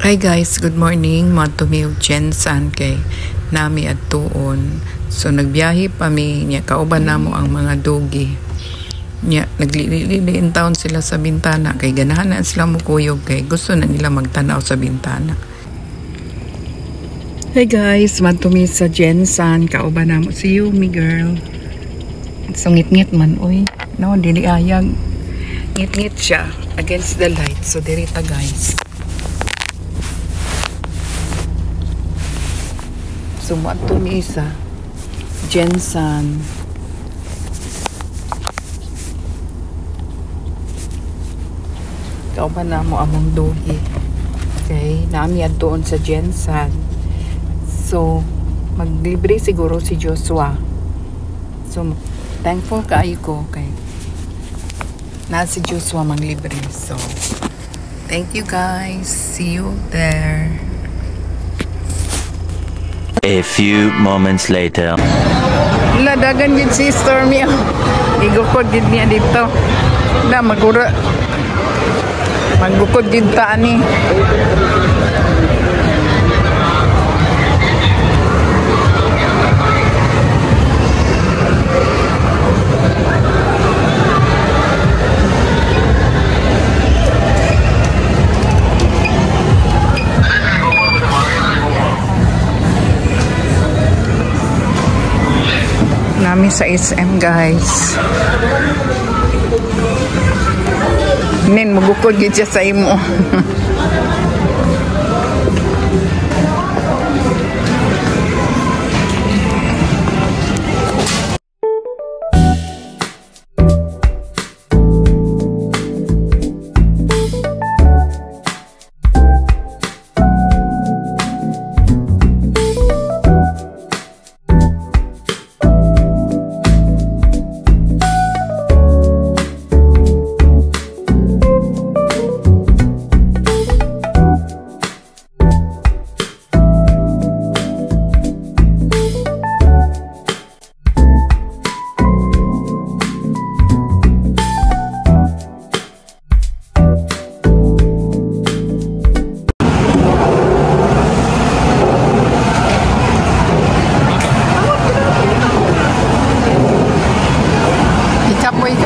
Hi guys, good morning. Matumiw Jensan kay nami at tuon. So nagbiyahe pa mi nya kauban namo ang mga dogi. Nya nagliliin taon sila sa bintana kay ganahan na sila mukuyog kay gusto na nila magtanaw sa bintana. Hey guys, matumi sa Jensan kauban namo si Yumi girl. Sungit-ngit man oy. No, dili ayag. Ngit-ngit siya against the light. So dirita guys. Sumato ni isa Jensan. Kauban na mo among dohi. Okay, nami doon sa Jensan. So maglibre siguro si Joshua. So thankful kaayo ko kay na si Joshua maglibre. So thank you guys. See you there. A few moments later. Ladagan din si Stormy. Igukod din niya dito. Na magura. Magukod din ta ani. Nami sa SM guys. Nen magukod gid siya sa imo.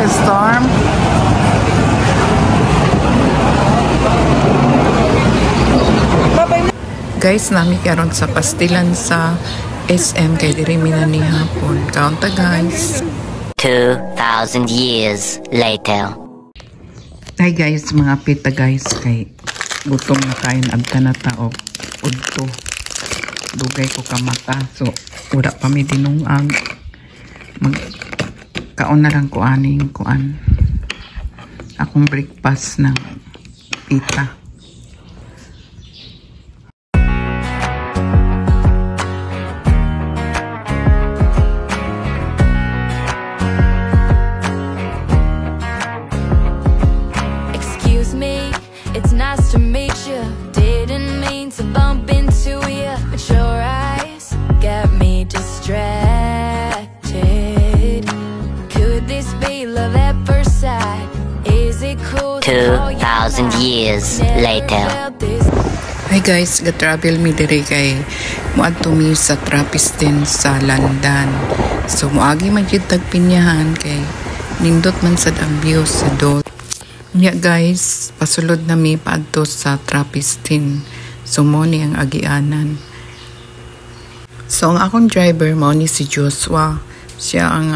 Storm. Guys, nami karon sa pastilan sa SM kay diri mi na ni hapon. Kaunta guys. 2,000 years later. Hi guys, mga pita guys kay gutom na kain abta na ta og udto. Dugay ko kamata. So ura pa mi dinungag. Kaon na lang ko aning kuan akong breakfast ng pita. Excuse me, it's nice to meet you. Didn't mean to bump into you, but your eyes got me distracted. This be love at first sight? Is it cool? 2,000 years later. Hi guys, ga-travel mi diri kay moadto mi sa Trappisten sa London. So moagi man jud tagpinyahan kay nindot man sad ang view sa Dol. Nya guys, pasulod na mi paadto sa Trappisten. So mo ni ang agianan. So ang akong driver mo ni si Joshua. Siya ang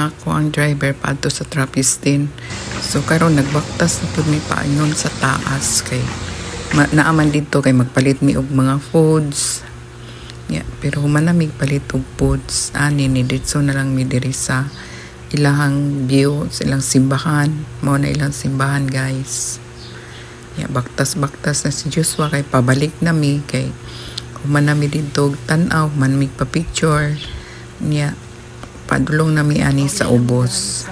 driver paadto sa Trappisten. So karon nagbaktas na pud mi paingon sa taas kay naaman dito kay magpalit mi og mga foods. Yeah, pero human na mi palit og foods ani ni dito na lang mi diri sa ilahang view, sa ilang simbahan. Mao na ilang simbahan guys. Yeah, baktas na si Joshua kay pabalik na mi kay human na mi dito tan-aw man mi pa picture. Yeah. Padulong na mi ani sa ubos.